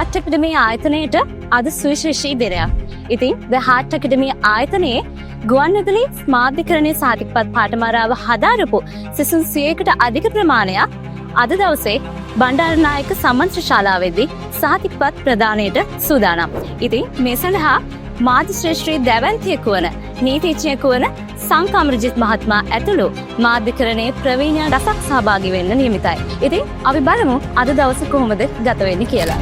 Heart Academy ආයතනයට අද සුවිශේෂී දිනයක්. ඉතින් The Heart Academy ආයතනයේ ගුවන්විදුලි මාධ්‍යකරණයේ සාතිකපත් පාඨමාලාව හදාරපු සිසුන් 100කට අධික ප්‍රමාණයක් අද දවසේ බණ්ඩාරනායක සම්මන්ත්‍රණ ශාලාවේදී සාතිකපත් ප්‍රදානයට සූදානම්. ඉතින් මේ සඳහා මාධ්‍ය ශ්‍රේෂ්ඨී දැවැන්තියෙකු වන නීතිඥයෙකු වන සංකම්රජිත් මහත්මයා ඇතුළු මාධ්‍යකරණයේ ප්‍රවීණ රසක් සහභාගී වෙන්න නියමිතයි. ඉතින් අපි බලමු අද දවසේ කොහොමද ගත වෙන්නේ කියලා.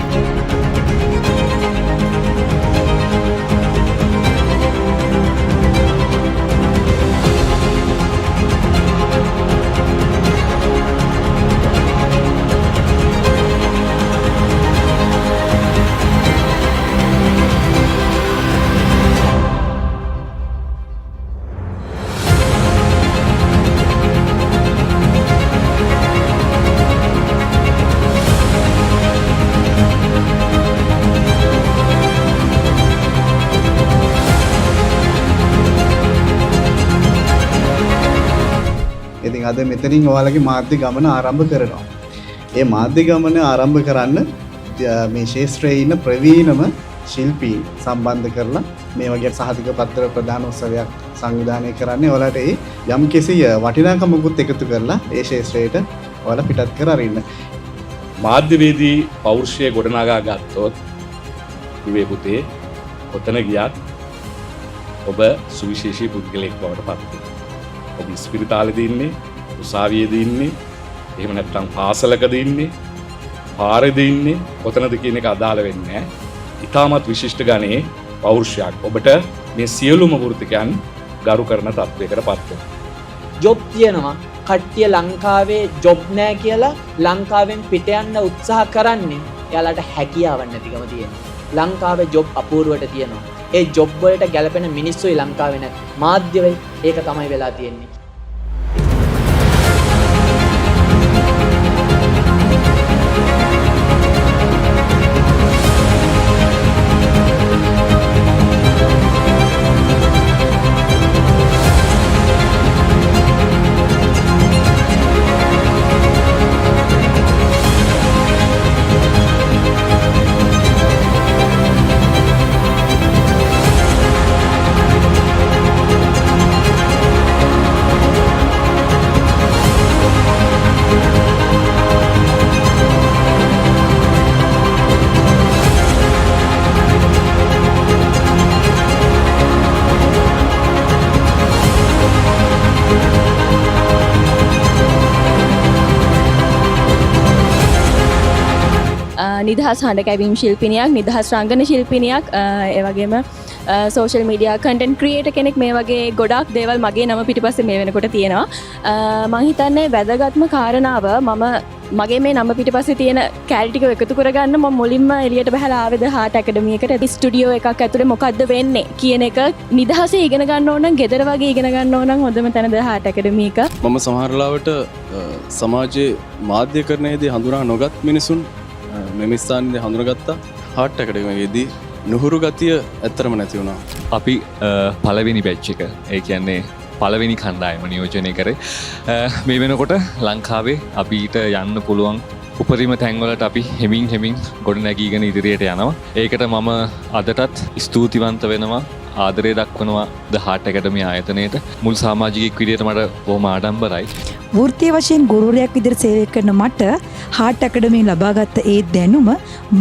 ඉතින් අද මෙතනින් ඔයාලගේ මාධ්‍ය ගමන ආරම්භ කරනවා. ඒ මාධ්‍ය ගමන ආරම්භ කරන්න මේ ශාස්ත්‍රයේ ඉන්න ප්‍රවීණම ශිල්පී සම්බන්ධ කරලා මේ වගේ සහතික පත්‍ර ප්‍රදාන උත්සවයක් සංවිධානය කරන්නේ. ඔයාලට ඒ යම් කිසි වටිනාකමකුත් එකතු කරලා ඒ ශාස්ත්‍රයට ඔයාලා පිටත් කර අරින්න. මාධ්‍යවේදී පෞරුෂය ගොඩනගා ගත්තොත් ඉවේ පුතේ කොතන ගියත් ඔබ සුවිශේෂී පුද්ගලයෙක් බවට පත් වෙනවා. ඔබ ස්පිරිතාලෙදී ඉන්නේ, උසාවියේදී ඉන්නේ, එහෙම නැත්නම් පාසලකදී ඉන්නේ, පාරේදී ඉන්නේ, කොතනද කියන එක අදාළ වෙන්නේ නැහැ. ඊටමත් විශිෂ්ට ගණයේ පෞරුෂයක් ඔබට මේ සියලුම වෘත්තිකයන් ගරු කරන තත්වයකට පත් වෙනවා. ජොබ් තියෙනවා. කට්ටිය ලංකාවේ ජොබ් නැහැ කියලා ලංකාවෙන් පිට යන්න උත්සාහ කරන්නේ. එයාලට හැකියාවක් නැතිකම තියෙනවා. ලංකාවේ ජොබ් අපූර්වට තියෙනවා. ඒ ජොබ් වලට ගැලපෙන මිනිස්සුයි ලංකාවේ නැහැ. මාධ්‍යවල ඒක තමයි වෙලා තියෙන්නේ. නිදහස් හඬ කැවීම් ශිල්පිනියක්, නිදහස් රංගන ශිල්පිනියක්, ඒ වගේම සෝෂල් මීඩියා කන්ටෙන්ට් ක්‍රියේටර් කෙනෙක්. මේ වගේ ගොඩාක් දේවල් මගේ නම පිටිපස්සේ මේ වෙනකොට තියෙනවා. මම හිතන්නේ වැදගත්ම කාරණාව මගේ මේ නම පිටිපස්සේ තියෙන කැලි ටික එකතු කරගන්න මම මුලින්ම එළියට බහලා ආවේද හාට් ඇකඩමි එකට. ස්ටුඩියෝ එකක් ඇතුලේ මොකද්ද වෙන්නේ කියන එක නිදහසේ ඉගෙන ගන්න ඕන නම්, ගෙදර වගේ ඉගෙන ගන්න ඕන නම් හොඳම තැනද හාට් ඇකඩමි එක. මම සමහර ලාවට සමාජයේ මාධ්‍යකරණයේදී හඳුනා නොගත් මිනිසුන් මෙම ස්ථානයේ හඳුනගත්තා. හාට් ඇකඩමියේදී නුහුරු ගතිය ඇත්තරම නැති වුණා. අපි පළවෙනි බැච් එක, ඒ කියන්නේ පළවෙනි කණ්ඩායම නියෝජනය කරේ. මේ වෙනකොට ලංකාවේ අපිට යන්න පුළුවන් උපරිම තැන්වලට අපි හෙමින් ගොඩ නැගීගෙන ඉදිරියට යනවා. ඒකට මම අදටත් ස්තුතිවන්ත වෙනවා, ආදරය දක්වනවා ද හාට් ඇකඩමි ආයතනයට. මුල් සමාජිකයෙක් විදියට මට බොහොම ආඩම්බරයි. වෘත්තීය වශයෙන් ගුරුවරයෙක් විදිහට සේවය කරන මට හාට් ඇකඩමියෙන් ලබාගත් ඒ දැනුම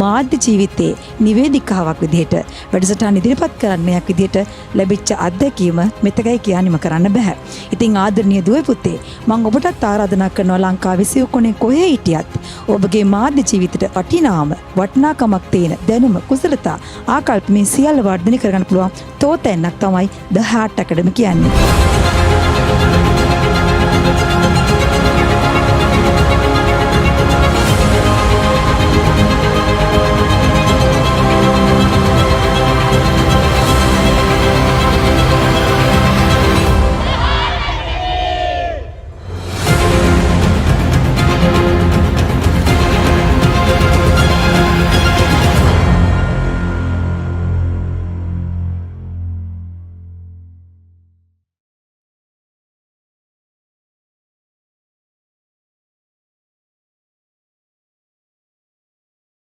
මාධ්‍ය ජීවිතයේ නිවේදිකාවක් විදිහට වැඩසටහන් ඉදිරිපත් කරන්නයක් විදිහට ලැබිච්ච අත්දැකීම මෙතකයි කියන්නම කරන්න බෑ. ඉතින් ආදරණීය දුවේ පුතේ, මම ඔබටත් ආරාධනා කරනවා ලංකාවේ සිය කොනේ කොහේ හිටියත් ඔබගේ මාධ්‍ය ජීවිතයට වටිනාකමක් තියෙන දැනුම, කුසලතා, ආකල්ප මේ සියල්ල වර්ධනය කරගන්න පුළුවන් තෝතැන්නක් තමයි ද හාට් ඇකඩමි කියන්නේ.